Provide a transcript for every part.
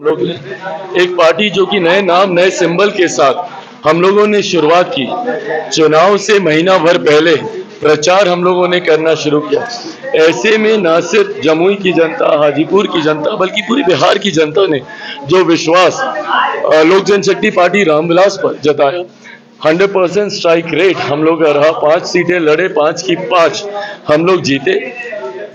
हम लोग एक पार्टी जो कि नए नाम नए सिंबल के साथ हम लोगों ने शुरुआत की। चुनाव से महीना भर पहले प्रचार हम लोगों ने करना शुरू किया। ऐसे में न सिर्फ जमुई की जनता, हाजीपुर की जनता, बल्कि पूरी बिहार की जनता ने जो विश्वास लोक जनशक्ति पार्टी रामविलास पर जताया, 100% स्ट्राइक रेट हम लोग का रहा। 5 सीटें लड़े, 5 की 5 हम लोग जीते।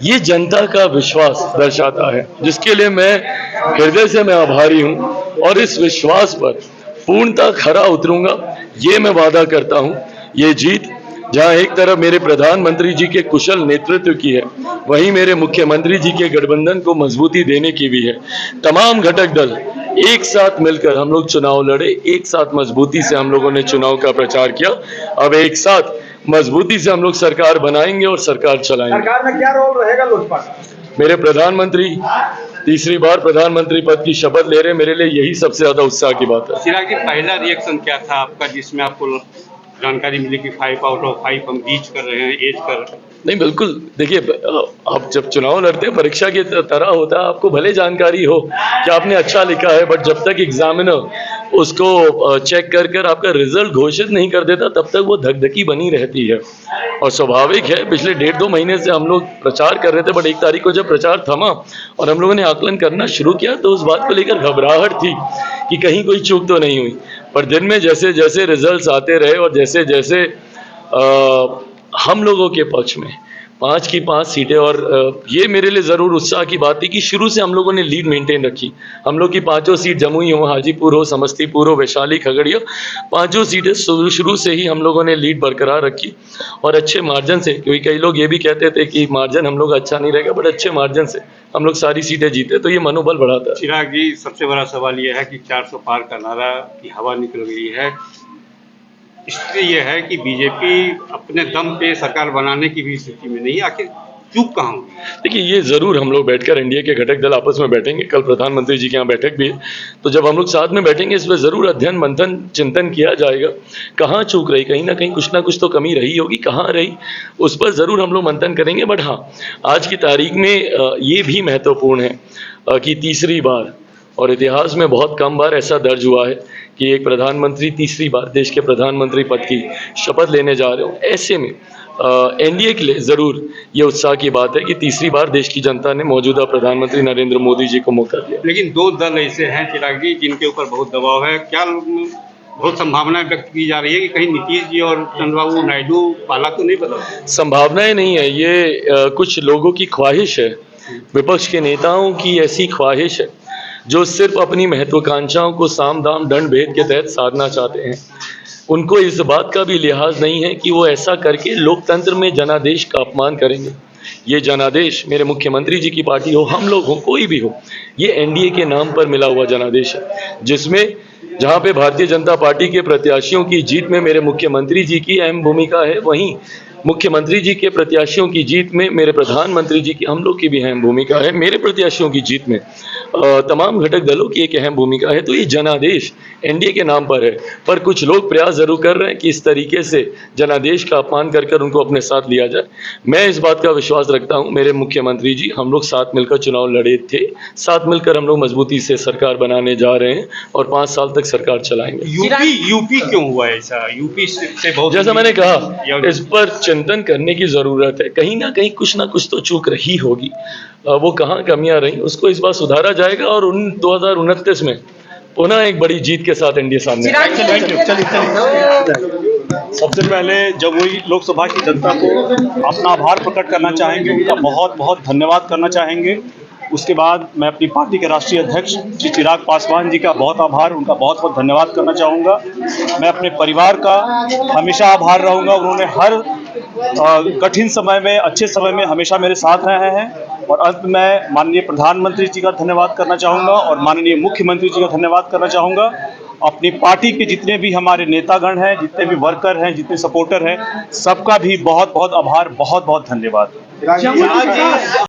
ये जनता का विश्वास दर्शाता है, जिसके लिए मैं हृदय से मैं आभारी हूं और इस विश्वास पर पूर्णतः खरा उतरूंगा, ये मैं वादा करता हूं। ये जीत जहां एक तरफ मेरे प्रधानमंत्री जी के कुशल नेतृत्व की है, वहीं मेरे मुख्यमंत्री जी के गठबंधन को मजबूती देने की भी है। तमाम घटक दल एक साथ मिलकर हम लोग चुनाव लड़े, एक साथ मजबूती से हम लोगों ने चुनाव का प्रचार किया। अब एक साथ मजबूती से हम लोग सरकार बनाएंगे और सरकार चलाएंगे। सरकार में क्या रोल रहेगा लोजपा का? मेरे प्रधानमंत्री तीसरी बार प्रधानमंत्री पद की शपथ ले रहे हैं, मेरे लिए यही सबसे ज्यादा उत्साह की बात है। चिराग जी, पहला रिएक्शन क्या था आपका जिसमें आपको जानकारी मिली कि 5 आउट ऑफ 5 हम रीच कर रहे हैं, एज कर? नहीं, बिल्कुल। देखिए, आप जब चुनाव लड़ते हैं परीक्षा की तरह होता है। आपको भले जानकारी हो कि आपने अच्छा लिखा है, बट जब तक एग्जामिनर उसको चेक कर कर आपका रिजल्ट घोषित नहीं कर देता, तब तक वो धकधकी बनी रहती है। और स्वाभाविक है, पिछले 1.5-2 महीने से हम लोग प्रचार कर रहे थे, बट 1 तारीख को जब प्रचार थमा और हम लोगों ने आकलन करना शुरू किया, तो उस बात को लेकर घबराहट थी कि कहीं कोई चूक तो नहीं हुई। पर दिन में जैसे जैसे रिजल्ट्स आते रहे और जैसे जैसे हम लोगों के पक्ष में 5 की 5 सीटें, और ये मेरे लिए ज़रूर उत्साह की बात थी कि शुरू से हम लोगों ने लीड मेंटेन रखी। हम लोग की 5 सीट जमुई हो, हाजीपुर हो, समस्तीपुर हो, वैशाली, खगड़िया, 5 सीटें शुरू से ही हम लोगों ने लीड बरकरार रखी और अच्छे मार्जिन से। क्योंकि कई लोग ये भी कहते थे कि मार्जिन हम लोग अच्छा नहीं रहेगा, बट अच्छे मार्जिन से हम लोग सारी सीटें जीते, तो ये मनोबल बढ़ाता है। चिराग जी, सबसे बड़ा सवाल ये है कि 400 पार का नारा की हवा निकल गई है। इसलिए यह है कि बीजेपी अपने दम पे सरकार बनाने की भी स्थिति में नहीं, आखिर चूक कहाँ हुई? देखिए, ये ज़रूर हम लोग बैठकर एनडीए के घटक दल आपस में बैठेंगे। कल प्रधानमंत्री जी के यहाँ बैठक भी है, तो जब हम लोग साथ में बैठेंगे इस पर ज़रूर अध्ययन मंथन चिंतन किया जाएगा। कहाँ चूक रही, कहीं ना कुछ तो कमी रही होगी, कहाँ रही उस पर ज़रूर हम लोग मंथन करेंगे। बट हाँ, आज की तारीख में ये भी महत्वपूर्ण है कि तीसरी बार, और इतिहास में बहुत कम बार ऐसा दर्ज हुआ है कि एक प्रधानमंत्री तीसरी बार देश के प्रधानमंत्री पद की शपथ लेने जा रहे हो। ऐसे में एनडीए के लिए ज़रूर ये उत्साह की बात है कि तीसरी बार देश की जनता ने मौजूदा प्रधानमंत्री नरेंद्र मोदी जी को मौका दिया। लेकिन 2 दल ऐसे हैं चिराग जी जिनके ऊपर बहुत दबाव है। क्या बहुत संभावनाएं व्यक्त की जा रही है कि कहीं नीतीश जी और चंद्रबाबू नायडू पाला तो नहीं बदल? संभावनाएं नहीं है, ये कुछ लोगों की ख्वाहिश है, विपक्ष के नेताओं की ऐसी ख्वाहिश है जो सिर्फ अपनी महत्वाकांक्षाओं को साम दाम दंड भेद के तहत साधना चाहते हैं। उनको इस बात का भी लिहाज नहीं है कि वो ऐसा करके लोकतंत्र में जनादेश का अपमान करेंगे। ये जनादेश मेरे मुख्यमंत्री जी की पार्टी हो, हम लोग हो, कोई भी हो, ये एनडीए के नाम पर मिला हुआ जनादेश है, जिसमें जहाँ पे भारतीय जनता पार्टी के प्रत्याशियों की जीत में मेरे मुख्यमंत्री जी की अहम भूमिका है, वहीं मुख्यमंत्री जी के प्रत्याशियों की जीत में मेरे प्रधानमंत्री जी की, हम लोग की भी अहम भूमिका है। मेरे प्रत्याशियों की जीत में तमाम घटक दलों की एक अहम भूमिका है। तो ये जनादेश एनडीए के नाम पर है, पर कुछ लोग प्रयास जरूर कर रहे हैं कि इस तरीके से जनादेश का अपमान कर कर उनको अपने साथ लिया जाए। मैं इस बात का विश्वास रखता हूं, मेरे मुख्यमंत्री जी, हम लोग साथ मिलकर चुनाव लड़े थे, साथ मिलकर हम लोग मजबूती से सरकार बनाने जा रहे हैं और 5 साल तक सरकार चलाएंगे। यूपी क्यों हुआ ऐसा? यूपी से बहुत, जैसा मैंने कहा, इस पर चिंतन करने की जरूरत है। कहीं ना कुछ तो चूक रही होगी, वो कहाँ कमियां रही उसको इस बार सुधारा जाएगा और 2029 में पुनः एक बड़ी जीत के साथ एनडीए सामने। सबसे पहले जमुई लोकसभा की जनता को अपना आभार प्रकट करना चाहेंगे, उनका बहुत बहुत धन्यवाद करना चाहेंगे। उसके बाद मैं अपनी पार्टी के राष्ट्रीय अध्यक्ष श्री चिराग पासवान जी का बहुत आभार, उनका बहुत बहुत धन्यवाद करना चाहूँगा। मैं अपने परिवार का हमेशा आभार रहूँगा, उन्होंने हर कठिन समय में, अच्छे समय में हमेशा मेरे साथ रहे हैं। और अंत में माननीय प्रधानमंत्री जी का धन्यवाद करना चाहूँगा और माननीय मुख्यमंत्री जी का धन्यवाद करना चाहूँगा। अपनी पार्टी के जितने भी हमारे नेतागण हैं, जितने भी वर्कर हैं, जितने सपोर्टर हैं, सबका भी बहुत बहुत आभार, बहुत बहुत धन्यवाद।